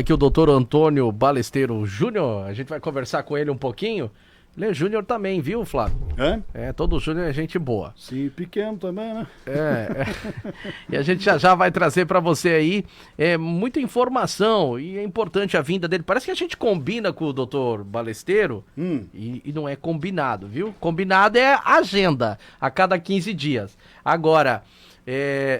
Aqui o doutor Antônio Balesteiro Júnior, a gente vai conversar com ele um pouquinho. Ele é júnior também, viu, Flávio? Todo júnior é gente boa. Sim, pequeno também, né? E a gente já vai trazer para você aí muita informação e é importante a vinda dele. Parece que a gente combina com o doutor Balesteiro e não é combinado, viu? Combinado é a agenda a cada 15 dias. Agora,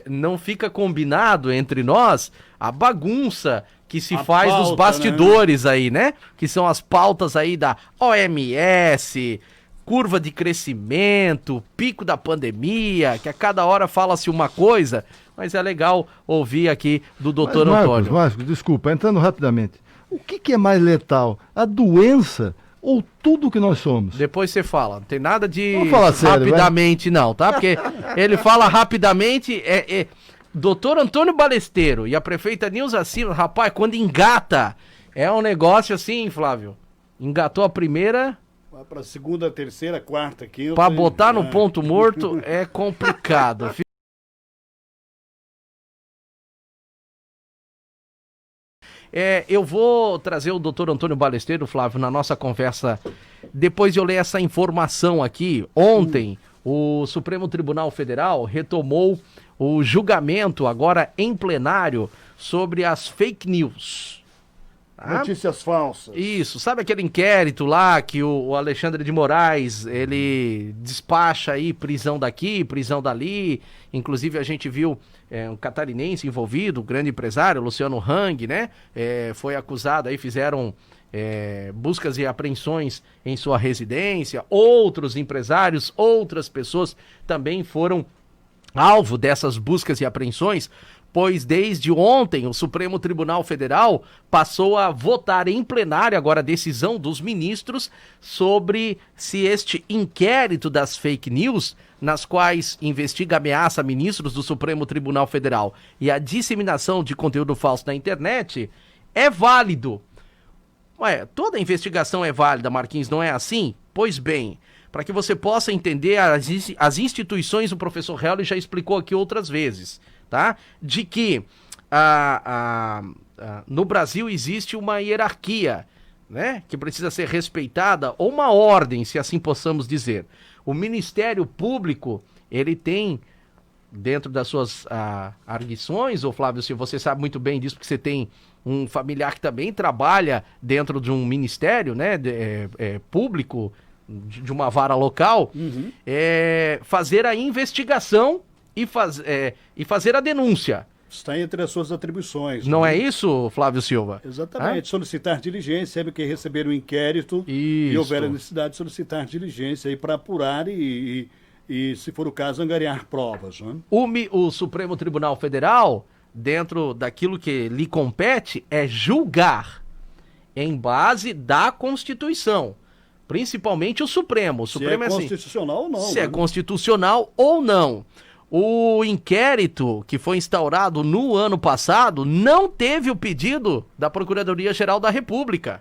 não fica combinado entre nós a bagunça que se faz nos bastidores, né? Aí, né? Que são as pautas aí da OMS, curva de crescimento, pico da pandemia, que a cada hora fala-se uma coisa, mas é legal ouvir aqui do doutor Antônio. Marcos, desculpa, entrando rapidamente. O que é mais letal? A doença ou tudo que nós somos? Depois você fala, não tem nada de Vamos falar sério, rapidamente não, tá? Porque ele fala rapidamente, doutor Antônio Balesteiro e a prefeita Nilza Simas, rapaz, quando engata, é um negócio assim, Flávio. Engatou a primeira... Vai pra segunda, terceira, quarta, quinta... Pra botar no ponto morto é complicado. Eu vou trazer o doutor Antônio Balesteiro, Flávio, na nossa conversa, depois de eu ler essa informação aqui. Ontem, o Supremo Tribunal Federal retomou o julgamento, agora em plenário, sobre as fake news. Notícias falsas. Isso, sabe aquele inquérito lá que o Alexandre de Moraes, ele despacha aí prisão daqui, prisão dali, inclusive a gente viu um catarinense envolvido, um grande empresário, Luciano Hang, né, foi acusado aí, fizeram buscas e apreensões em sua residência, outros empresários, outras pessoas também foram alvo dessas buscas e apreensões, pois desde ontem o Supremo Tribunal Federal passou a votar em plenário agora a decisão dos ministros sobre se este inquérito das fake news, nas quais investiga ameaça a ministros do Supremo Tribunal Federal e a disseminação de conteúdo falso na internet, é válido. Toda investigação é válida, Marquinhos, não é assim? Pois bem, para que você possa entender as instituições, o professor Helly já explicou aqui outras vezes, tá? De que no Brasil existe uma hierarquia, né? Que precisa ser respeitada, ou uma ordem, se assim possamos dizer. O Ministério Público, ele tem, dentro das suas arguições, ô Flávio, se você sabe muito bem disso, porque você tem um familiar que também trabalha dentro de um ministério, né? Público, de uma vara local, fazer a investigação e fazer a denúncia. Está entre as suas atribuições. Não é isso, Flávio Silva? Exatamente. Solicitar diligência, sempre que receber um inquérito e houver a necessidade de solicitar diligência para apurar e, se for o caso, angariar provas. Né? O Supremo Tribunal Federal, dentro daquilo que lhe compete, é julgar em base da Constituição. Principalmente o Supremo. O Supremo é constitucional ou não. Se é constitucional ou não. O inquérito que foi instaurado no ano passado não teve o pedido da Procuradoria-Geral da República.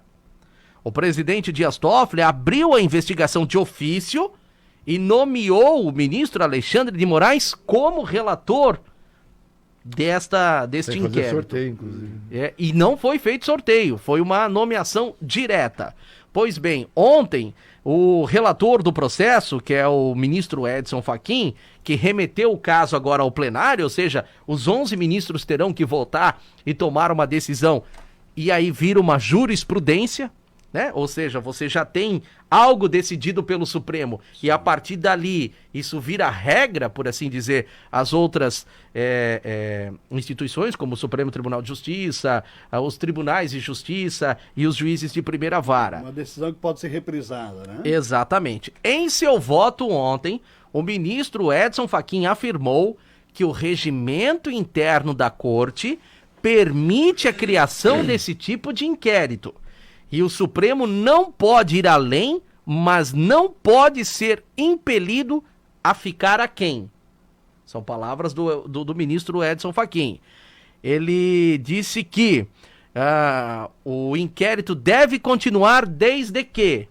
O presidente Dias Toffoli abriu a investigação de ofício e nomeou o ministro Alexandre de Moraes como relator deste inquérito. Fazer sorteio, inclusive. E não foi feito sorteio, foi uma nomeação direta. Pois bem, ontem, o relator do processo, que é o ministro Edson Fachin, que remeteu o caso agora ao plenário, ou seja, os 11 ministros terão que votar e tomar uma decisão, e aí vira uma jurisprudência, né? Ou seja, você já tem algo decidido pelo Supremo e a partir dali isso vira regra, por assim dizer, as outras instituições, como o Supremo Tribunal de Justiça, os tribunais de justiça e os juízes de primeira vara. Uma decisão que pode ser reprisada, né? Exatamente. Em seu voto ontem, o ministro Edson Fachin afirmou que o regimento interno da Corte permite a criação desse tipo de inquérito. E o Supremo não pode ir além, mas não pode ser impelido a ficar aquém. São palavras do ministro Edson Fachin. Ele disse que o inquérito deve continuar desde que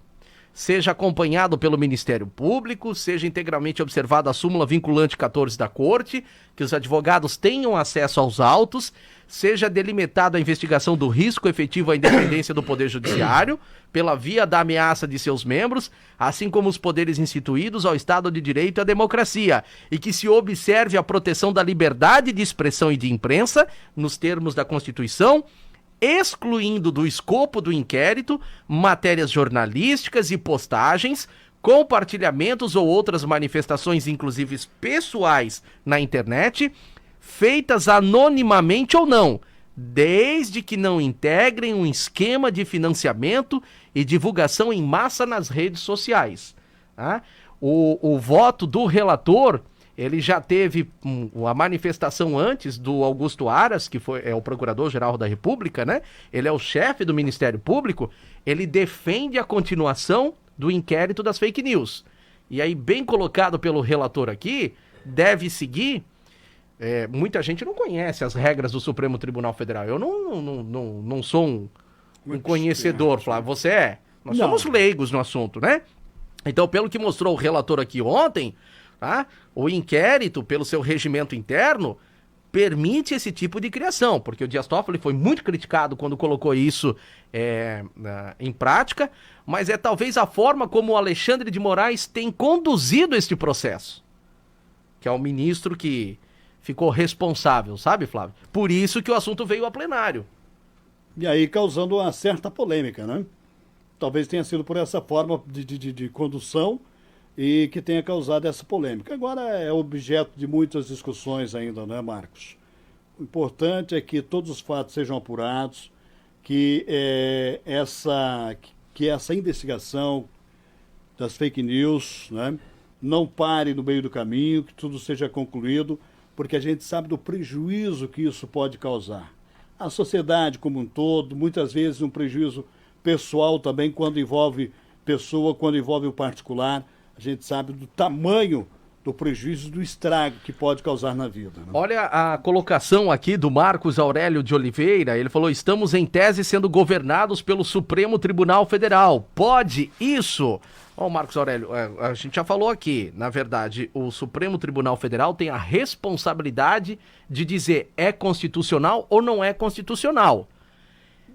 seja acompanhado pelo Ministério Público, seja integralmente observada a súmula vinculante 14 da Corte, que os advogados tenham acesso aos autos, seja delimitada a investigação do risco efetivo à independência do Poder Judiciário, pela via da ameaça de seus membros, assim como os poderes instituídos ao Estado de Direito e à democracia, e que se observe a proteção da liberdade de expressão e de imprensa, nos termos da Constituição, excluindo do escopo do inquérito matérias jornalísticas e postagens, compartilhamentos ou outras manifestações, inclusive pessoais, na internet, feitas anonimamente ou não, desde que não integrem um esquema de financiamento e divulgação em massa nas redes sociais. Tá? O voto do relator, ele já teve uma manifestação antes do Augusto Aras, que é o Procurador-Geral da República, né? Ele é o chefe do Ministério Público, ele defende a continuação do inquérito das fake news. E aí, bem colocado pelo relator aqui, deve seguir... muita gente não conhece as regras do Supremo Tribunal Federal. Eu não sou um conhecedor, Flávio. Você é? Nós somos leigos no assunto, né? Então, pelo que mostrou o relator aqui ontem... Tá? O inquérito, pelo seu regimento interno, permite esse tipo de criação, porque o Dias Toffoli foi muito criticado quando colocou isso em prática, mas é talvez a forma como o Alexandre de Moraes tem conduzido este processo, que é o ministro que ficou responsável, sabe, Flávio? Por isso que o assunto veio a plenário. E aí causando uma certa polêmica, né? Talvez tenha sido por essa forma de condução e que tenha causado essa polêmica. Agora é objeto de muitas discussões ainda, não é, Marcos? O importante é que todos os fatos sejam apurados, que essa investigação das fake news, né, não pare no meio do caminho, que tudo seja concluído, porque a gente sabe do prejuízo que isso pode causar. A sociedade como um todo, muitas vezes um prejuízo pessoal também, quando envolve pessoa, quando envolve o particular. A gente sabe do tamanho do prejuízo, do estrago que pode causar na vida. Né? Olha a colocação aqui do Marcos Aurélio de Oliveira. Ele falou: estamos em tese sendo governados pelo Supremo Tribunal Federal. Pode isso? Ó, Marcos Aurélio, a gente já falou aqui, na verdade, o Supremo Tribunal Federal tem a responsabilidade de dizer é constitucional ou não é constitucional.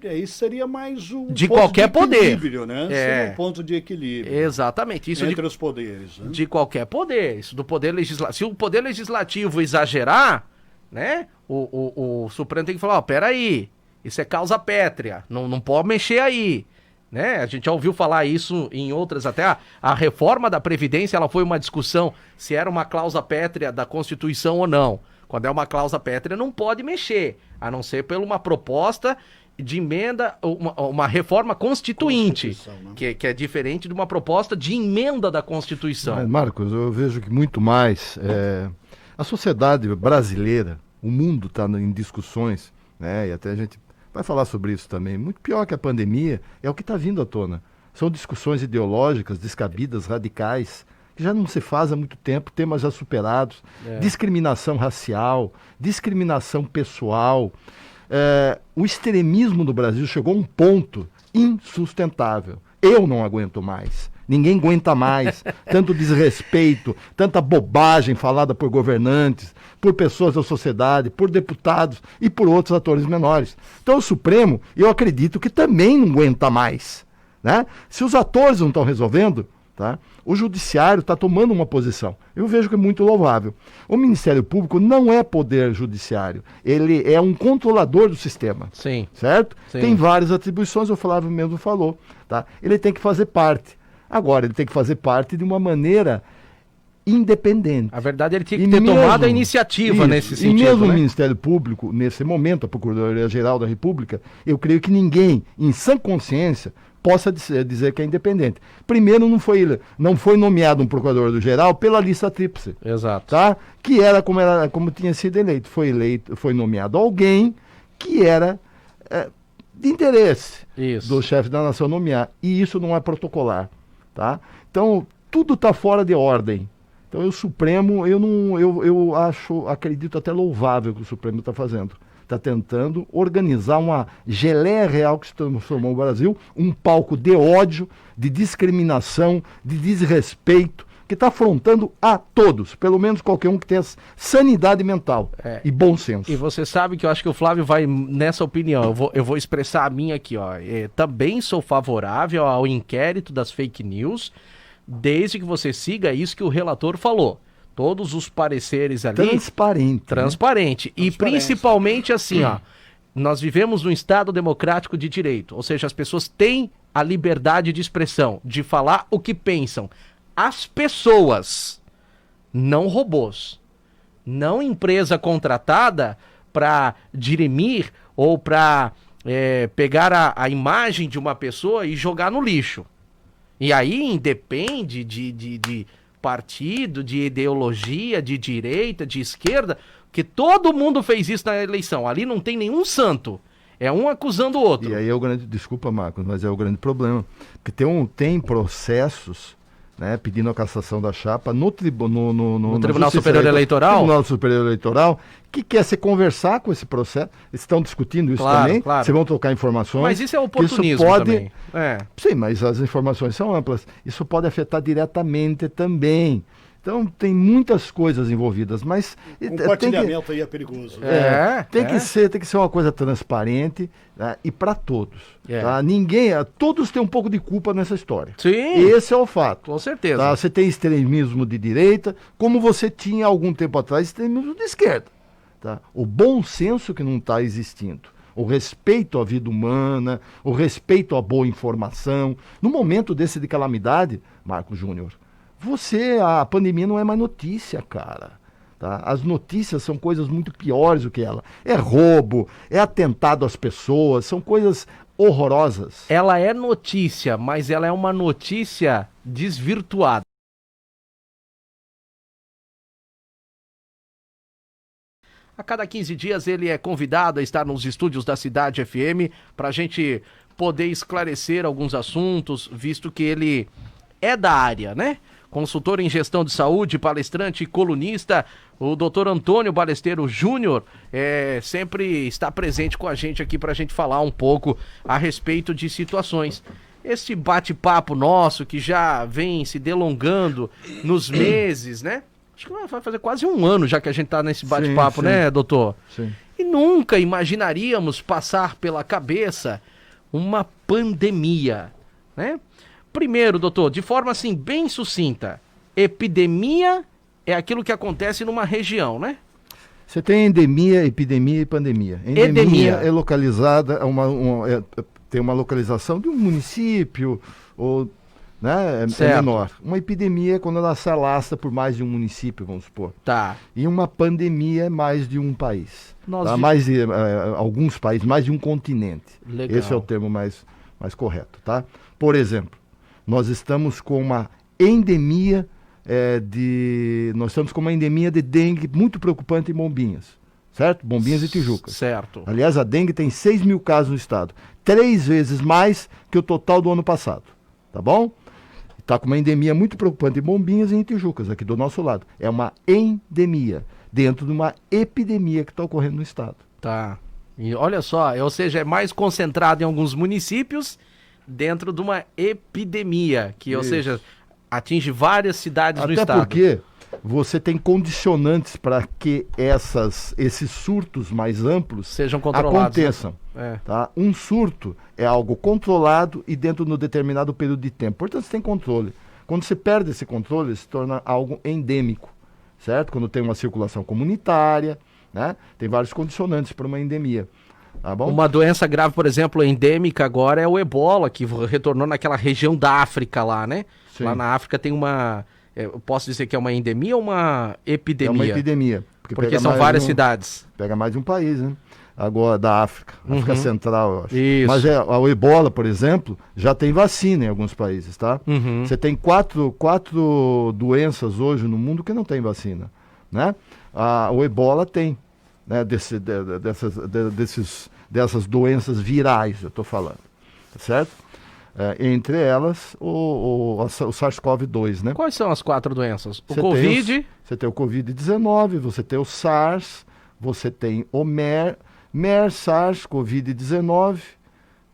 Isso seria mais um de ponto qualquer de equilíbrio, né? Seria um ponto de equilíbrio. Exatamente. Isso entre os poderes. Né? De qualquer poder. Isso do poder legislativo. Se o poder legislativo exagerar, né? O Supremo tem que falar, peraí, isso é causa pétrea, não pode mexer aí. Né? A gente já ouviu falar isso em outras, até a reforma da Previdência, ela foi uma discussão se era uma cláusula pétrea da Constituição ou não. Quando é uma cláusula pétrea, não pode mexer, a não ser por uma proposta de emenda, uma reforma constituinte, né? que é diferente de uma proposta de emenda da Constituição. Mas, Marcos, eu vejo que muito mais a sociedade brasileira, o mundo está em discussões, né? E até a gente vai falar sobre isso também. Muito pior que a pandemia é o que está vindo à tona. São discussões ideológicas, descabidas, radicais, que já não se faz há muito tempo, temas já superados, discriminação racial, discriminação pessoal. O extremismo no Brasil chegou a um ponto insustentável. Eu não aguento mais. Ninguém aguenta mais. Tanto desrespeito, tanta bobagem falada por governantes, por pessoas da sociedade, por deputados e por outros atores menores. Então o Supremo, eu acredito que também não aguenta mais. Né? Se os atores não estão resolvendo, tá? O Judiciário está tomando uma posição. Eu vejo que é muito louvável. O Ministério Público não é poder judiciário. Ele é um controlador do sistema. Sim. Certo? Sim. Tem várias atribuições, o Flávio mesmo falou. Tá? Ele tem que fazer parte. Agora, ele tem que fazer parte de uma maneira independente. A verdade, ele tinha que ter tomado a iniciativa nesse sentido. E mesmo né? o Ministério Público, nesse momento, a Procuradoria-Geral da República, eu creio que ninguém, em sã consciência, possa dizer que é independente. Primeiro, não foi nomeado um procurador-geral pela lista tríplice. Exato. Tá? Que era como tinha sido eleito. Foi nomeado alguém que era de interesse do chefe da nação nomear. E isso não é protocolar. Tá? Então, tudo está fora de ordem. Então, o Supremo, acredito até louvável o que o Supremo está fazendo. está tentando organizar uma geleia real que se transformou no Brasil, um palco de ódio, de discriminação, de desrespeito, que está afrontando a todos, pelo menos qualquer um que tenha sanidade mental e bom senso. E você sabe que eu acho que o Flávio vai nessa opinião. Eu vou expressar a minha aqui, ó. Também sou favorável ao inquérito das fake news, desde que você siga isso que o relator falou. Todos os pareceres ali... Transparente. E principalmente assim, ó. Nós vivemos num Estado democrático de direito. Ou seja, as pessoas têm a liberdade de expressão, de falar o que pensam. As pessoas, não robôs, não empresa contratada para dirimir ou para pegar a imagem de uma pessoa e jogar no lixo. E aí independe de partido, de ideologia, de direita, de esquerda, que todo mundo fez isso na eleição. Ali não tem nenhum santo. É um acusando o outro. E aí é o grande... Desculpa, Marcos, mas é o grande problema. Porque tem processos... Né, pedindo a cassação da chapa no Tribunal Superior Eleitoral. Tribunal Superior Eleitoral, que quer se conversar com esse processo. Estão discutindo isso também. Claro. Vocês vão trocar informações. Mas isso é oportunismo isso pode... também. Sim, mas as informações são amplas. Isso pode afetar diretamente também. Então tem muitas coisas envolvidas, mas... Compartilhamento aí é perigoso. Tem que ser uma coisa transparente, né, e para todos. Tá? Todos têm um pouco de culpa nessa história. Sim. Esse é o fato. Com certeza. Tá? Você tem extremismo de direita, como você tinha algum tempo atrás extremismo de esquerda. Tá? O bom senso que não está existindo. O respeito à vida humana, o respeito à boa informação. No momento desse de calamidade, Marco Júnior, a pandemia não é mais notícia, cara. Tá? As notícias são coisas muito piores do que ela. É roubo, é atentado às pessoas, são coisas horrorosas. Ela é notícia, mas ela é uma notícia desvirtuada. A cada 15 dias ele é convidado a estar nos estúdios da Cidade FM para a gente poder esclarecer alguns assuntos, visto que ele é da área, né? Consultor em gestão de saúde, palestrante e colunista, o Dr. Antônio Balesteiro Júnior sempre está presente com a gente aqui para a gente falar um pouco a respeito de situações. Esse bate-papo nosso que já vem se delongando nos meses, né? Acho que vai fazer quase um ano já que a gente está nesse bate-papo, né, doutor? Sim. E nunca imaginaríamos passar pela cabeça uma pandemia, né? Primeiro, doutor, de forma assim bem sucinta, epidemia é aquilo que acontece numa região, né? Você tem endemia, epidemia e pandemia. Endemia é localizada, tem uma localização de um município, ou, né, é menor. Uma epidemia é quando ela se alastra por mais de um município, vamos supor. Tá. E uma pandemia é mais de um país. Tá? Mais de alguns países, mais de um continente. Legal. Esse é o termo mais correto, tá? Por exemplo, nós estamos com uma endemia de dengue muito preocupante em Bombinhas, certo? Bombinhas e Tijucas. Certo. Aliás, a dengue tem 6 mil casos no estado, 3 vezes mais que o total do ano passado, tá bom? Está com uma endemia muito preocupante em Bombinhas e em Tijucas, aqui do nosso lado. É uma endemia, dentro de uma epidemia que está ocorrendo no estado. Tá. E olha só, ou seja, é mais concentrado em alguns municípios dentro de uma epidemia, que, ou seja, atinge várias cidades do estado. Até porque você tem condicionantes para que esses surtos mais amplos sejam controlados, aconteçam. Né? Tá? Um surto é algo controlado e dentro de um determinado período de tempo. Portanto, você tem controle. Quando você perde esse controle, se torna algo endêmico, certo? Quando tem uma circulação comunitária, né? Tem vários condicionantes para uma endemia. Tá bom? Uma doença grave, por exemplo, endêmica agora é o ebola, que retornou naquela região da África lá, né? Sim. Lá na África tem uma... eu posso dizer que é uma endemia ou uma epidemia? É uma epidemia. Porque são várias cidades. Pega mais de um país, né? Agora, da África. África Central, eu acho. Isso. Mas o ebola, por exemplo, já tem vacina em alguns países, tá? Você tem quatro doenças hoje no mundo que não tem vacina, né? O ebola tem, né? Dessas doenças virais, eu estou falando, tá certo? Entre elas, o SARS-CoV-2, né? Quais são as 4 doenças? Covid? Você tem o Covid-19, você tem o SARS, você tem o MER, MERS, SARS, Covid-19,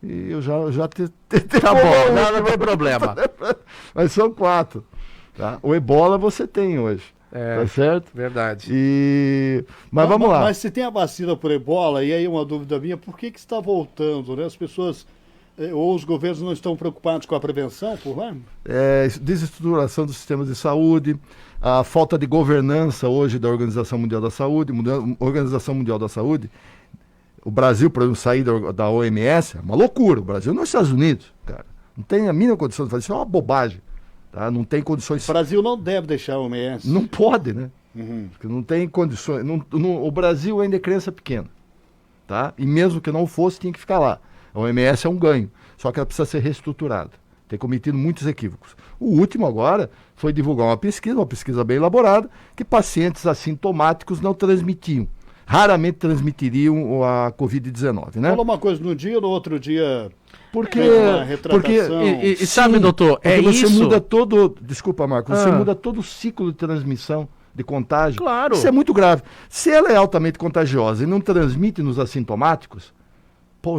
e eu já Tá bom, não tem problema. Mas são 4. Tá? O ebola você tem hoje. Tá certo? Verdade. Mas vamos lá. Mas se tem a vacina por ebola, e aí uma dúvida minha, por que está voltando, né? As pessoas ou os governos não estão preocupados com a prevenção por lá? Desestruturação dos sistemas de saúde, a falta de governança hoje da Organização Mundial da Saúde. Organização Mundial da Saúde, o Brasil, para sair da OMS, é uma loucura. O Brasil não é os Estados Unidos, cara. Não tem a mínima condição de fazer isso, é uma bobagem. Tá? Não tem condições. O Brasil não deve deixar a OMS. Não pode, né? Porque não tem condições. O Brasil ainda é criança pequena. Tá? E mesmo que não fosse, tinha que ficar lá. A OMS é um ganho. Só que ela precisa ser reestruturada. Tem cometido muitos equívocos. O último agora foi divulgar uma pesquisa bem elaborada, que pacientes assintomáticos não transmitiam. Raramente transmitiriam a Covid-19, né? Falou uma coisa num dia, no outro dia... Porque sabe, doutor, porque você isso. muda todo. Desculpa, Marcos, você muda todo o ciclo de transmissão, de contágio. Claro. Isso é muito grave. Se ela é altamente contagiosa e não transmite nos assintomáticos,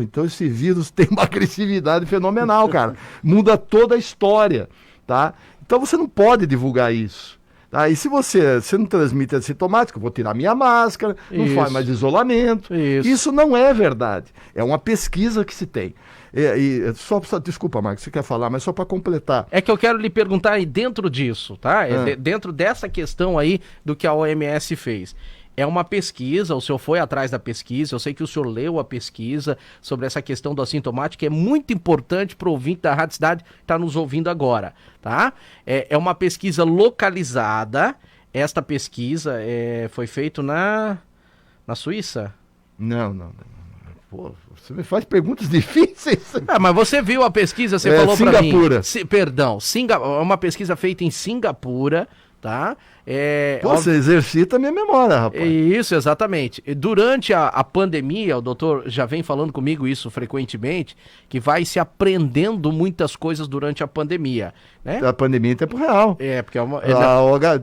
então esse vírus tem uma agressividade fenomenal, cara. Muda toda a história, tá? Então você não pode divulgar isso. Tá? E se você não transmite assintomático, eu vou tirar minha máscara, não faz mais isolamento. Isso não é verdade. É uma pesquisa que se tem. Desculpa, Marcos, você quer falar, mas só para completar. É que eu quero lhe perguntar aí dentro disso, tá? Dentro dessa questão aí do que a OMS fez. É uma pesquisa, o senhor foi atrás da pesquisa, eu sei que o senhor leu a pesquisa sobre essa questão do assintomático, que é muito importante para o ouvinte da Rádio Cidade que está nos ouvindo agora, tá? É uma pesquisa localizada, esta pesquisa foi feita na Suíça? Não. Pô, você me faz perguntas difíceis. Mas você viu a pesquisa, você falou para mim. Singapura. Uma pesquisa feita em Singapura, tá? Você exercita a minha memória, rapaz. Isso, exatamente. Durante a pandemia, o doutor já vem falando comigo isso frequentemente, que vai se aprendendo muitas coisas durante a pandemia, né? A pandemia em tempo real. Porque é uma...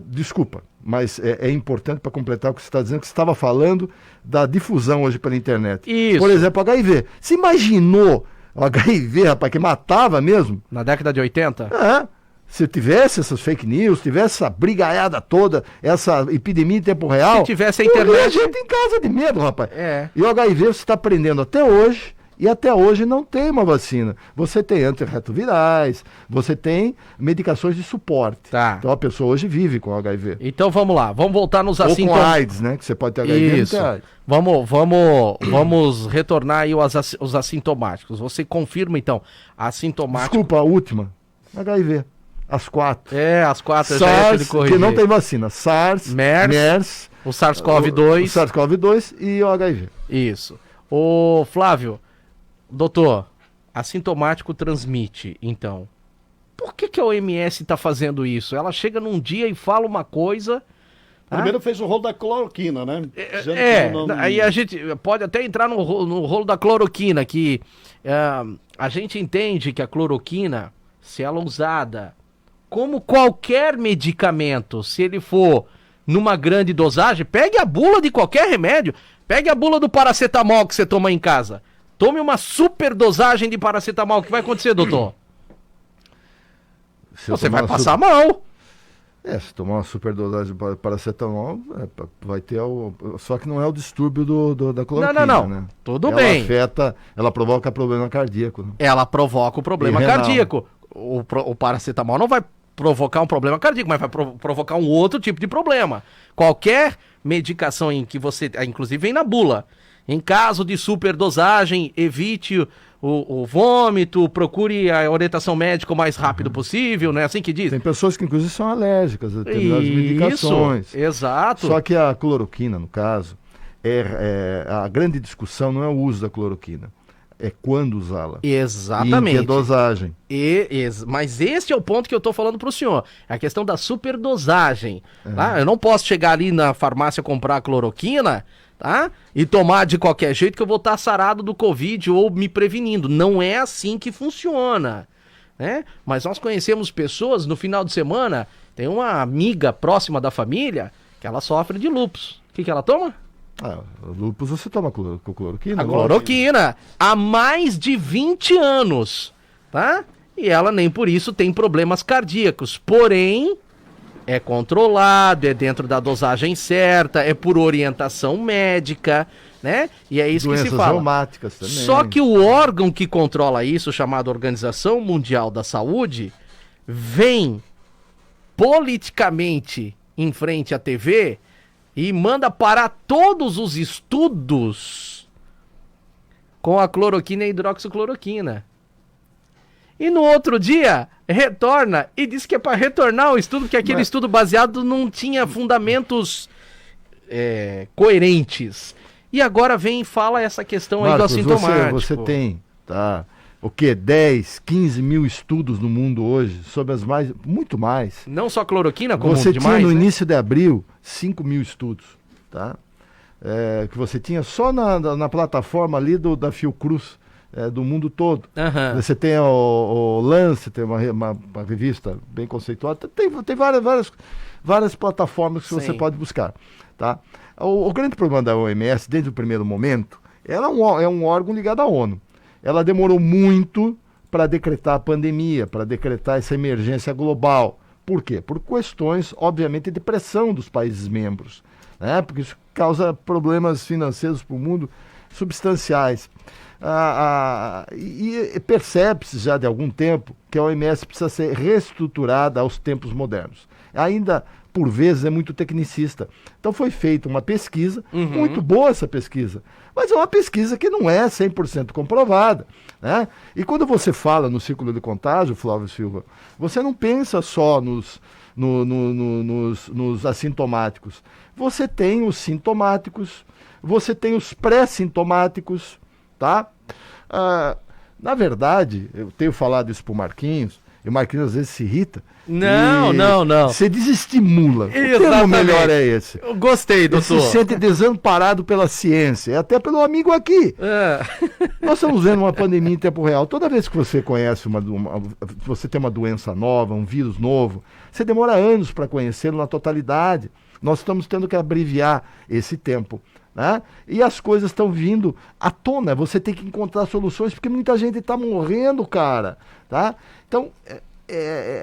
Desculpa, mas é importante para completar o que você está dizendo, que você estava falando da difusão hoje pela internet. Isso. Por exemplo, HIV. Você imaginou o HIV, rapaz, que matava mesmo? Na década de 80? Se tivesse essas fake news, tivesse essa brigaiada toda, essa epidemia em tempo real... Se tivesse a internet... A gente em casa de medo, rapaz. E o HIV você está aprendendo até hoje, e até hoje não tem uma vacina. Você tem antirretrovirais, você tem medicações de suporte. Tá. Então a pessoa hoje vive com HIV. Então vamos lá, vamos voltar nos assintomáticos. Ou com AIDS, né? Que você pode ter HIV. Isso. Vamos retornar aí os assintomáticos. Você confirma então, assintomático... Desculpa, a última. HIV. As 4. As 4. SARS, que não tem vacina. SARS, MERS, o SARS-CoV-2. O SARS-CoV-2 e o HIV. Isso. Ô, Flávio, doutor, assintomático transmite, então. Por que a OMS está fazendo isso? Ela chega num dia e fala uma coisa... Primeiro fez o rolo da cloroquina, né? Aí a gente pode até entrar no rolo da cloroquina, que a gente entende que a cloroquina, se ela usada... Como qualquer medicamento, se ele for numa grande dosagem, pegue a bula de qualquer remédio, pegue a bula do paracetamol que você toma em casa. Tome uma super dosagem de paracetamol. O que vai acontecer, doutor? Você vai passar mal. Se tomar uma super dosagem de paracetamol, vai ter só que não é o distúrbio da cloroquina, não. né? Tudo bem. Ela provoca problema cardíaco. Né? Ela provoca o problema cardíaco. O paracetamol não vai provocar um problema cardíaco, mas vai provocar um outro tipo de problema. Qualquer medicação em que você, inclusive vem na bula, em caso de superdosagem, evite o vômito, procure a orientação médica o mais rápido possível, não é assim que diz? Tem pessoas que inclusive são alérgicas a determinadas medicações. Exato. Só que a cloroquina, no caso, a grande discussão não é o uso da cloroquina. É quando usá-la. Exatamente. E em que dosagem. Mas esse é o ponto que eu estou falando para o senhor. É a questão da superdosagem. Tá? Eu não posso chegar ali na farmácia comprar cloroquina, tá? E tomar de qualquer jeito que eu vou estar sarado do Covid ou me prevenindo. Não é assim que funciona. Né? Mas nós conhecemos pessoas, no final de semana, tem uma amiga próxima da família que ela sofre de lúpus. O que ela toma? Lúpus você toma cloroquina? A cloroquina, há mais de 20 anos, tá? E ela nem por isso tem problemas cardíacos, porém é controlado, é dentro da dosagem certa, é por orientação médica, né? E é isso que se Doenças fala. reumáticas também. Só que o órgão que controla isso, chamado Organização Mundial da Saúde, vem politicamente em frente à TV e manda parar todos os estudos com a cloroquina e a hidroxicloroquina. E no outro dia, retorna e diz que é para retornar o estudo, que aquele estudo baseado não tinha fundamentos coerentes. E agora vem e fala essa questão aí do assintomático. Você tem, tá? O quê? 10, 15 mil estudos no mundo hoje, sobre muito mais. Não só cloroquina, como você demais, tinha no né? início de abril 5 mil estudos, tá? Que você tinha só na plataforma ali da Fiocruz, do mundo todo. Uhum. Você tem o Lance, tem uma revista bem conceituada, tem várias plataformas que você pode buscar, tá? O grande problema da OMS, desde o primeiro momento, ela é um órgão ligado à ONU. Ela demorou muito para decretar a pandemia, para decretar essa emergência global. Por quê? Por questões, obviamente, de pressão dos países membros, né? Porque isso causa problemas financeiros para o mundo substanciais. E percebe-se já de algum tempo que a OMS precisa ser reestruturada aos tempos modernos. Ainda, por vezes, é muito tecnicista. Então foi feita uma pesquisa, muito boa essa pesquisa, mas é uma pesquisa que não é 100% comprovada, né? E quando você fala no círculo de contágio, Flávio Silva, você não pensa só nos assintomáticos. Você tem os sintomáticos, você tem os pré-sintomáticos, tá? Na verdade, eu tenho falado isso pro Marquinhos, e o Marquinhos às vezes se irrita. Não. Você desestimula. Exatamente. O termo melhor é esse. Eu gostei, doutor. Ele se sente desamparado pela ciência, e até pelo amigo aqui. Nós estamos vendo uma pandemia em tempo real. Toda vez que você conhece você tem uma doença nova, um vírus novo, você demora anos para conhecê-lo na totalidade. Nós estamos tendo que abreviar esse tempo, né? E as coisas estão vindo à tona. Você tem que encontrar soluções, porque muita gente está morrendo, cara, tá? Então,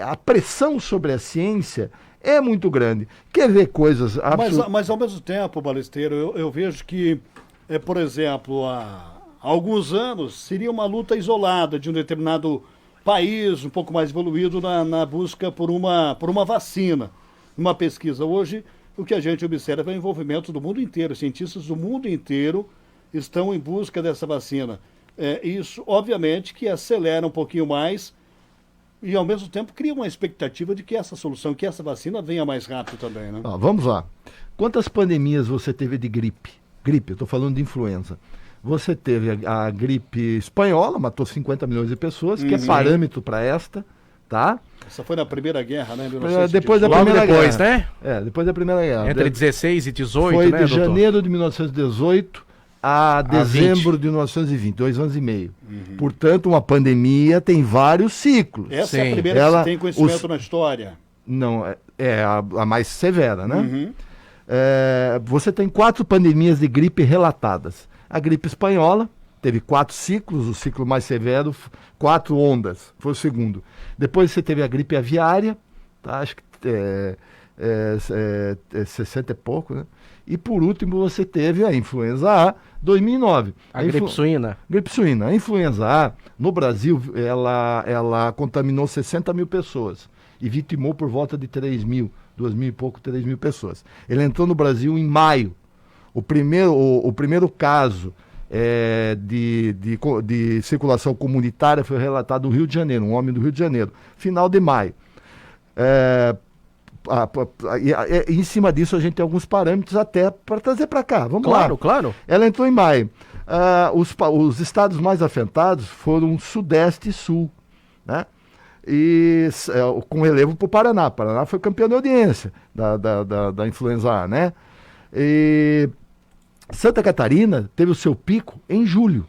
a pressão sobre a ciência é muito grande. Quer ver coisas absolutamente... Mas ao mesmo tempo, Balesteiro, eu vejo que, por exemplo, há alguns anos seria uma luta isolada de um determinado país um pouco mais evoluído na busca por uma vacina, uma pesquisa. Hoje, o que a gente observa é o envolvimento do mundo inteiro. Cientistas do mundo inteiro estão em busca dessa vacina. Isso, obviamente, que acelera um pouquinho mais e, ao mesmo tempo, cria uma expectativa de que essa solução, que essa vacina venha mais rápido também, né? Vamos lá. Quantas pandemias você teve de gripe? Gripe, eu estou falando de influenza. Você teve a gripe espanhola, matou 50 milhões de pessoas, que é parâmetro para esta, tá? Essa foi na Primeira Guerra, né? Depois da Logo Primeira depois, Guerra. né? Depois da Primeira Guerra. Entre 16 e 18, foi né, de doutor? janeiro de 1918 a dezembro de 1920, 2 anos e meio. Portanto, uma pandemia tem vários ciclos. Essa é a primeira que você tem conhecimento na história. Não, é a mais severa, né? Você tem 4 pandemias de gripe relatadas. A gripe espanhola teve 4 ciclos, o ciclo mais severo, 4 ondas, foi o segundo. Depois você teve a gripe aviária, tá? Acho que 60 e pouco, né? E por último você teve a influenza A, 2009. A gripe suína. Gripe suína. A influenza A, no Brasil, ela contaminou 60 mil pessoas e vitimou por volta de 3 mil, 2 mil e pouco, 3 mil pessoas. Ele entrou no Brasil em maio. O primeiro caso de circulação comunitária foi relatado no Rio de Janeiro, um homem do Rio de Janeiro, final de maio. Em cima disso a gente tem alguns parâmetros até para trazer para cá. Vamos lá. Claro. Ela entrou em maio. Os estados mais afetados foram Sudeste e Sul, né? E com relevo para o Paraná. O Paraná foi campeão de audiência da influenza A, né? E Santa Catarina teve o seu pico em julho.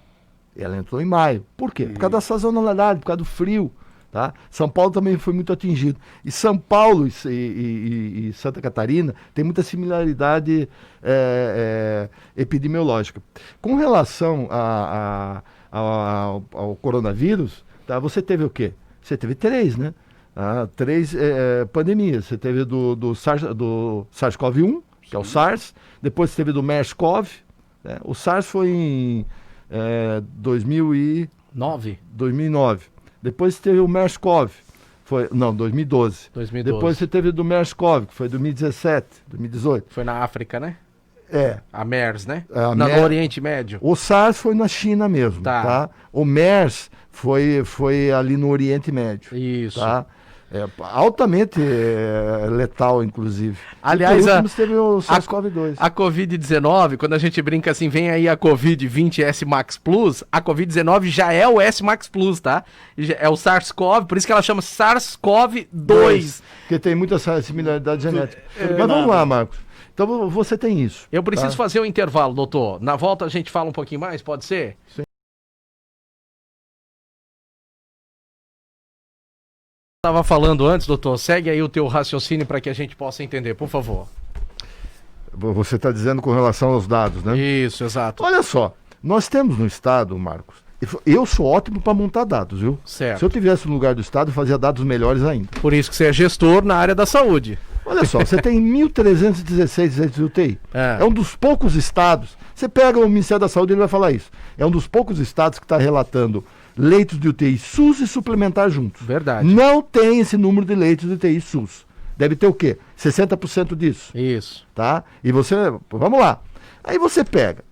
Ela entrou em maio. Por quê? Por causa da sazonalidade, por causa do frio, Tá? São Paulo também foi muito atingido. E São Paulo e Santa Catarina tem muita similaridade epidemiológica. Com relação ao coronavírus, tá? Você teve o quê? Você teve 3, né? Três pandemias. Você teve do SARS-CoV-1, que é o SARS. Depois você teve do MERS-CoV. Né? O SARS foi em 2009. Depois teve o MERS-CoV, 2012. Depois você teve do MERS-CoV, que foi 2017, 2018. Foi na África, né? A MERS, né? No Oriente Médio. O SARS foi na China mesmo, tá? O MERS foi ali no Oriente Médio. Isso. Tá? Altamente letal, inclusive. Aliás, teve o SARS-CoV-2. A Covid-19, quando a gente brinca assim, vem aí a Covid-20 S Max Plus, a Covid-19 já é o S Max Plus, tá? É o SARS-CoV, por isso que ela chama SARS-CoV-2. Porque tem muita similaridade genética. Mas vamos lá, Marcos. Então você tem isso. Eu preciso fazer um intervalo, doutor. Na volta a gente fala um pouquinho mais, pode ser? Sim. Estava falando antes, doutor, segue aí o teu raciocínio para que a gente possa entender, por favor. Você está dizendo com relação aos dados, né? Isso, exato. Olha só, nós temos no Estado, Marcos, eu sou ótimo para montar dados, viu? Certo. Se eu tivesse no lugar do Estado, eu fazia dados melhores ainda. Por isso que você é gestor na área da saúde. Olha só, você tem 1.316 leitos de UTI. É um dos poucos estados, você pega o Ministério da Saúde, ele vai falar isso, é um dos poucos estados que está relatando leitos de UTI SUS e suplementar juntos. Verdade. Não tem esse número de leitos de UTI SUS. Deve ter o quê? 60% disso. Isso. Tá? E você, vamos lá. Aí você pega,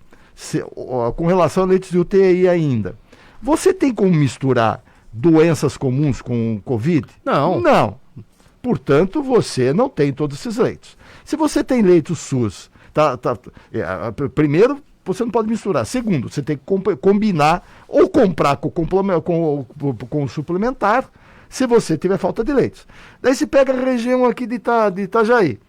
com relação a leitos de UTI ainda, você tem como misturar doenças comuns com Covid? Não. Não. Portanto, você não tem todos esses leitos. Se você tem leitos SUS, primeiro, você não pode misturar. Segundo, você tem que combinar ou comprar com o suplementar, se você tiver falta de leitos. Daí você pega a região aqui de Itajaí,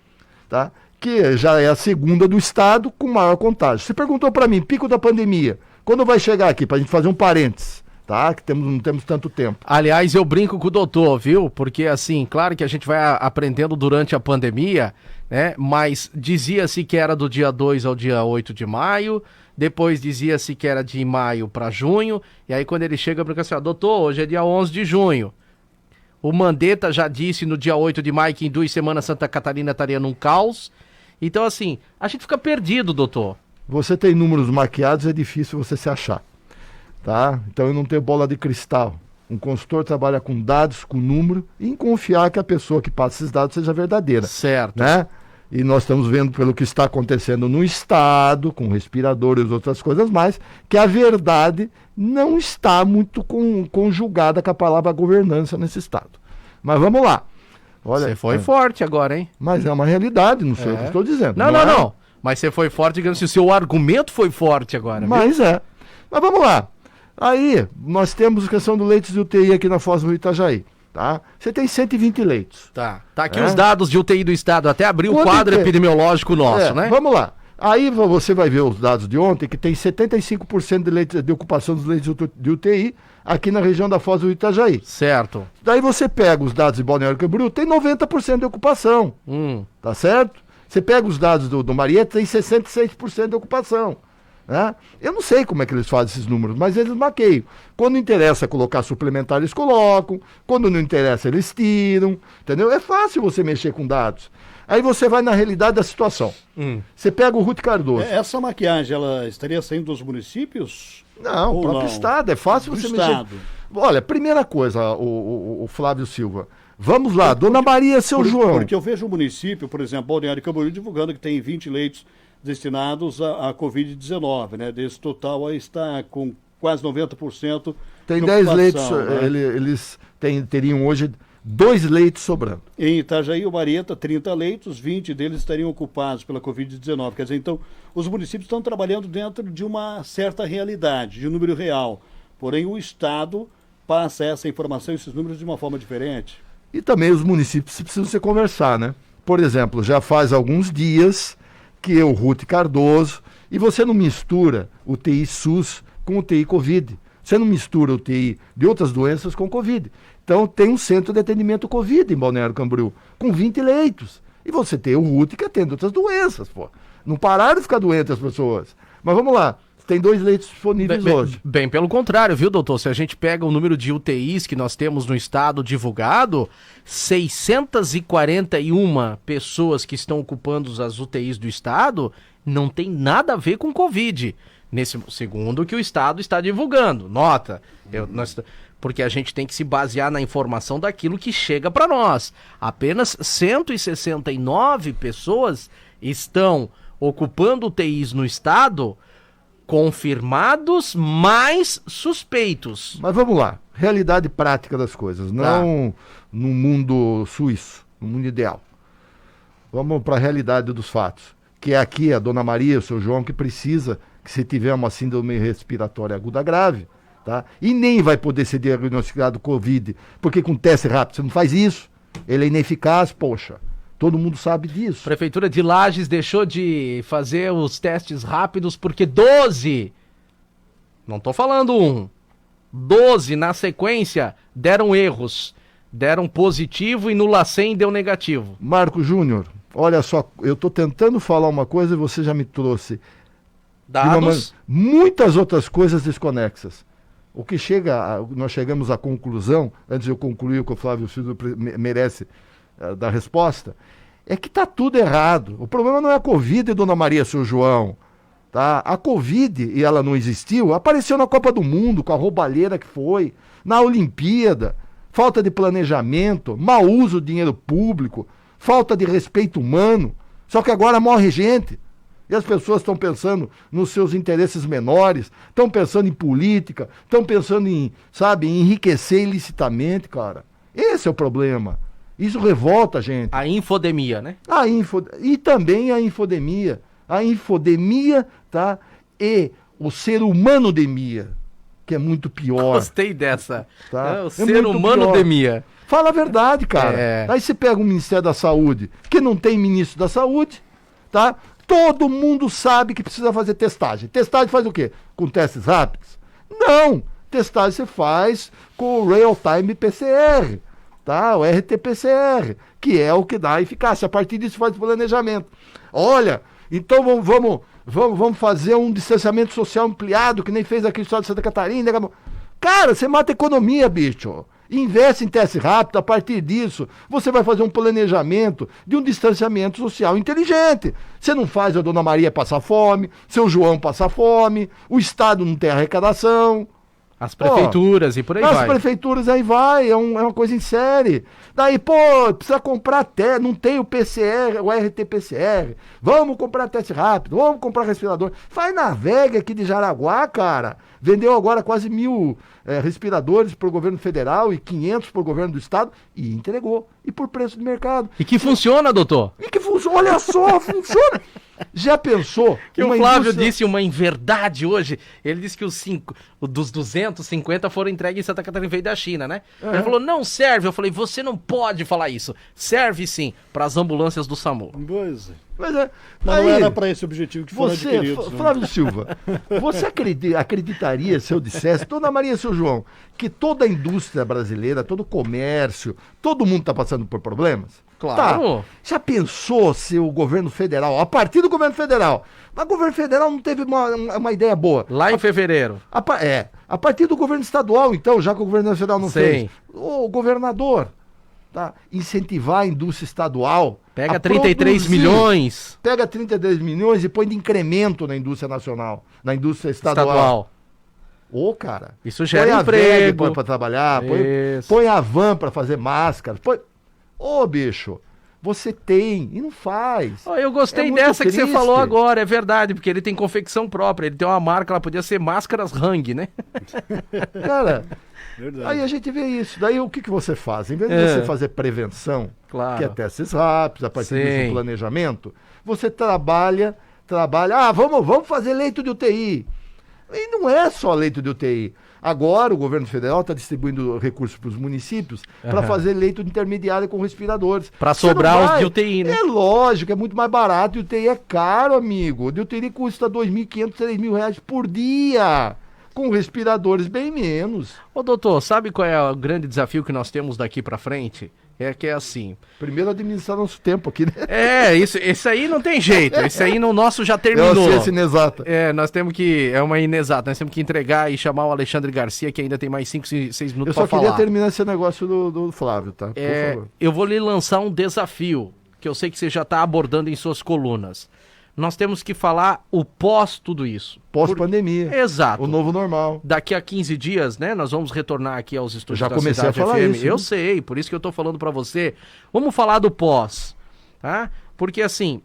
tá? Que já é a segunda do estado com maior contágio. Você perguntou para mim, pico da pandemia, quando vai chegar aqui, para a gente fazer um parênteses, tá? Que não temos tanto tempo. Aliás, eu brinco com o doutor, viu? Porque assim, claro que a gente vai aprendendo durante a pandemia, né? Mas dizia-se que era do dia 2 ao dia 8 de maio, depois dizia-se que era de maio para junho, e aí quando ele chega, brinca assim, doutor, hoje é dia 11 de junho. O Mandetta já disse no dia 8 de maio que em 2 semanas Santa Catarina estaria num caos. Então assim, a gente fica perdido, doutor. Você tem números maquiados, é difícil você se achar. Tá? Então eu não tenho bola de cristal. Um consultor trabalha com dados, com número, e em confiar que a pessoa que passa esses dados seja verdadeira. Certo. Né? E nós estamos vendo pelo que está acontecendo no Estado, com respiradores e outras coisas mais, que a verdade não está muito conjugada com a palavra governança nesse Estado. Mas vamos lá. Olha, você foi forte agora, hein? Mas é uma realidade, não sei o que estou dizendo. Não. Mas você foi forte, digamos assim, o seu argumento foi forte agora. Mas viu? Mas vamos lá. Aí, nós temos a questão do leitos de UTI aqui na Foz do Itajaí. Tá? Você tem 120 leitos. Tá aqui os dados de UTI do Estado, até abrir o quadro epidemiológico nosso, né? Vamos lá. Aí você vai ver os dados de ontem, que tem 75% de, leitos, de ocupação dos leitos de UTI aqui na região da Foz do Itajaí. Certo. Daí você pega os dados de Balneário Camboriú, tem 90% de ocupação. Tá certo? Você pega os dados do Marieta, tem 66% de ocupação. Né? Eu não sei como é que eles fazem esses números, mas eles maqueiam. Quando interessa colocar suplementar, eles colocam. Quando não interessa, eles tiram. Entendeu? É fácil você mexer com dados. Aí você vai na realidade da situação. Você pega o Ruth Cardoso. Essa maquiagem, ela estaria saindo dos municípios? Não, o próprio Estado. É fácil você mexer. Olha, primeira coisa, o Flávio Silva. Vamos lá, Dona Maria, seu João. Porque eu vejo o município, por exemplo, Balneário Camboriú, divulgando que tem 20 leitos destinados à Covid-19, né? Desse total aí está com quase 90%. Tem 10 leitos, né? Eles teriam hoje 2 leitos sobrando. Em Itajaí, o Marieta, 30 leitos, 20 deles estariam ocupados pela Covid-19. Quer dizer, então, os municípios estão trabalhando dentro de uma certa realidade, de um número real. Porém, o Estado passa essa informação, esses números, de uma forma diferente. E também os municípios precisam se conversar, né? Por exemplo, já faz alguns dias que o Ruth Cardoso, e você não mistura o TI SUS com o TI Covid. Você não mistura UTI de outras doenças com Covid. Então tem um centro de atendimento Covid em Balneário Camboriú, com 20 leitos. E você tem o UTI que atende outras doenças, pô. Não pararam de ficar doentes as pessoas. Mas vamos lá, tem 2 leitos disponíveis hoje. Bem, pelo contrário, viu, doutor? Se a gente pega o número de UTIs que nós temos no estado divulgado, 641 pessoas que estão ocupando as UTIs do estado não tem nada a ver com Covid. Nesse segundo que o estado está divulgando. Nota, porque a gente tem que se basear na informação daquilo que chega para nós. Apenas 169 pessoas estão ocupando UTIs no estado, confirmados mais suspeitos. Mas vamos lá, realidade prática das coisas, não no mundo suíço, no mundo ideal. Vamos para a realidade dos fatos, que é aqui a dona Maria, o seu João, que precisa, que se tiver uma síndrome respiratória aguda grave, tá? E nem vai poder ser diagnosticado Covid, porque com teste rápido você não faz isso, ele é ineficaz, poxa. Todo mundo sabe disso. Prefeitura de Lages deixou de fazer os testes rápidos porque 12, não tô falando 12 na sequência, deram erros. Deram positivo e no LACEN deu negativo. Marco Júnior, olha só, eu tô tentando falar uma coisa e você já me trouxe dados, muitas outras coisas desconexas. O que nós chegamos à conclusão, antes de eu concluir o que o Flávio Silva merece da resposta, é que tá tudo errado. O problema não é a Covid, dona Maria, seu João. Tá? A Covid, e ela não existiu, apareceu na Copa do Mundo, com a roubalheira que foi, na Olimpíada, falta de planejamento, mau uso do dinheiro público, falta de respeito humano. Só que agora morre gente. E as pessoas estão pensando nos seus interesses menores, estão pensando em política, estão pensando em, sabe, em enriquecer ilicitamente, cara. Esse é o problema. Isso revolta a gente. A infodemia, né? E também a infodemia. A infodemia, tá? E o ser humano-demia, que é muito pior. Gostei dessa. Tá? O ser humano-demia. Fala a verdade, cara. Aí você pega o Ministério da Saúde, que não tem ministro da Saúde, tá? Todo mundo sabe que precisa fazer testagem. Testagem faz o quê? Com testes rápidos? Não! Testagem você faz com o Real-Time PCR. Tá? O RT-PCR, que é o que dá eficácia. A partir disso faz o planejamento. Olha, então vamos fazer um distanciamento social ampliado, que nem fez aqui no estado de Santa Catarina. Cara, você mata a economia, bicho. Investe em teste rápido, a partir disso você vai fazer um planejamento de um distanciamento social inteligente. Você não faz a dona Maria passar fome, seu João passar fome, o Estado não tem arrecadação. As prefeituras e por aí vai. As prefeituras aí vai, é uma coisa em série. Daí, precisa comprar não tem o PCR, o RT-PCR. Vamos comprar teste rápido, vamos comprar respirador. Faz na VEG aqui de Jaraguá, cara. Vendeu agora quase 1.000 respiradores para o governo federal e 500 para o governo do estado e entregou. E por preço de mercado. E que funciona, doutor? E que funciona, olha só, funciona. Já pensou? Que o Flávio disse uma inverdade hoje. Ele disse que dos 250 foram entregues em Santa Catarina, veio da China, né? Ele falou, não serve. Eu falei, você não pode falar isso. Serve sim para as ambulâncias do SAMU. Pois é. Mas não era para esse objetivo que foram adquiridos. Flávio Silva, você acreditaria se eu dissesse, dona Maria, seu João, que toda a indústria brasileira, todo o comércio, todo mundo está passando por problemas? Claro. Tá. Já pensou se o governo federal, a partir do governo federal, mas o governo federal não teve uma ideia boa. Lá em fevereiro. A partir do governo estadual, então, já que o governo federal não fez, o governador, tá? Incentivar a indústria estadual. Pega 33 milhões. Pega 33 milhões e põe de incremento na indústria nacional, na indústria estadual. Cara. Isso gera emprego. Põe para trabalhar, põe a van para fazer máscaras. Bicho, você tem e não faz. Eu gostei dessa que você falou agora, é verdade, porque ele tem confecção própria, ele tem uma marca, ela podia ser Máscaras Hang, né? Cara, verdade. Aí a gente vê isso. Daí o que você faz? Em vez de você fazer prevenção, claro, que é testes rápidos, a partir do planejamento, você trabalha, vamos fazer leito de UTI. E não é só leito de UTI. Agora o governo federal está distribuindo recursos para os municípios para fazer leito de intermediário com respiradores. Para sobrar os de UTI, né? É lógico, é muito mais barato. De UTI é caro, amigo. De UTI custa R$ 2.500, R$ 3.000 por dia. com respiradores bem menos. Ô, doutor, sabe qual é o grande desafio que nós temos daqui pra frente? É que é assim. Primeiro administrar nosso tempo aqui, né? Esse aí não tem jeito. Esse aí no nosso já terminou. É uma ciência inexata. Nós temos que. É uma inexata. Nós temos que entregar e chamar o Alexandre Garcia, que ainda tem mais 5, 6 minutos Eu só pra queria falar. terminar esse negócio do Flávio, tá? Por favor. Eu vou lhe lançar um desafio, que eu sei que você já está abordando em suas colunas. Nós temos que falar o pós tudo isso. Pós-pandemia. Exato. O novo normal. Daqui a 15 dias, né, nós vamos retornar aqui aos estúdios Já da comecei a Cidade falar FM. isso, Eu né? sei, por isso que eu tô falando para você. Vamos falar do pós, tá? Porque assim,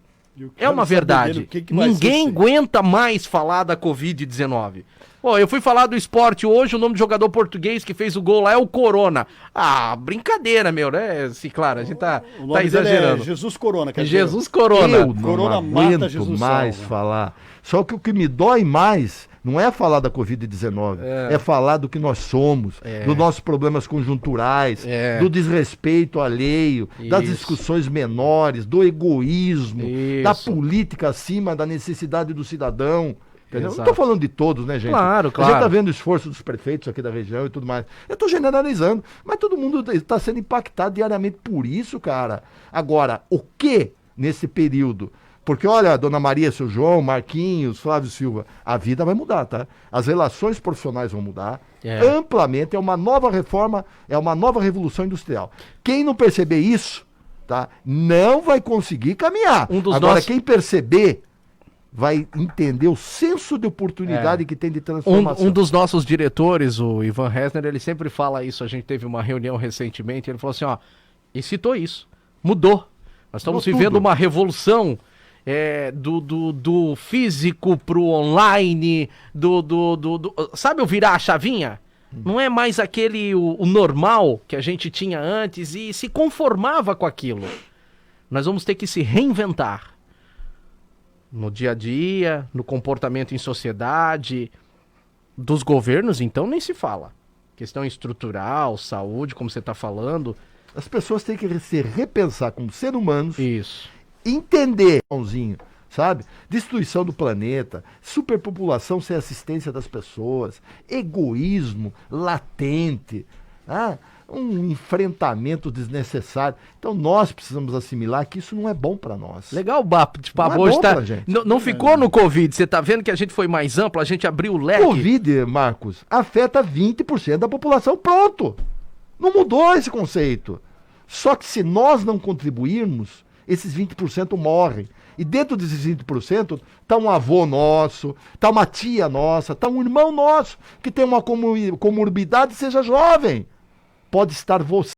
é uma verdade. Ninguém aguenta mais falar da Covid-19. Pô, eu fui falar do esporte hoje, o nome do jogador português que fez o gol lá é o Corona. Ah, brincadeira, meu, né? Sim, claro, a gente tá exagerando. É Jesus Corona, quer Jesus Corona. Eu não Corona mata, aguento Jesus mais salva. falar. Só que o que me dói mais não é falar da Covid-19, é falar do que nós somos, dos nossos problemas conjunturais, do desrespeito alheio, das Isso. discussões menores, do egoísmo, da Isso. política acima da necessidade do cidadão. Entendeu? Não Exato. estou falando de todos, né, gente? Claro, A claro. gente está vendo o esforço dos prefeitos aqui da região e tudo mais. Eu estou generalizando, mas todo mundo está sendo impactado diariamente por isso, cara. Agora, o que nesse período? Porque, olha, Dona Maria, seu João, Marquinhos, Flávio Silva, a vida vai mudar, tá? As relações profissionais vão mudar amplamente, é uma nova reforma, é uma nova revolução industrial. Quem não perceber isso, tá, não vai conseguir caminhar. Agora, quem perceber vai entender o senso de oportunidade que tem de transformação. Um dos nossos diretores, o Ivan Hesner, ele sempre fala isso. A gente teve uma reunião recentemente, ele falou assim, ó, e citou isso, mudou. Nós estamos vivendo uma revolução do físico pro online, sabe o virar a chavinha? Não é mais aquele, o normal que a gente tinha antes e se conformava com aquilo. Nós vamos ter que se reinventar. No dia a dia, no comportamento em sociedade, dos governos, então, nem se fala. Questão estrutural, saúde, como você está falando. As pessoas têm que se repensar como seres humanos, Isso. entender, sabe? Destruição do planeta, superpopulação sem assistência das pessoas, egoísmo latente, um enfrentamento desnecessário. Então nós precisamos assimilar que isso não é bom para nós. Legal o papo hoje, tá? Não ficou no Covid, você tá vendo que a gente foi mais amplo, a gente abriu o leque. Covid, Marcos, afeta 20% da população, pronto. Não mudou esse conceito. Só que se nós não contribuirmos, esses 20% morrem. E dentro desses 20% está um avô nosso, está uma tia nossa, está um irmão nosso que tem uma comorbidade, seja jovem. Pode estar você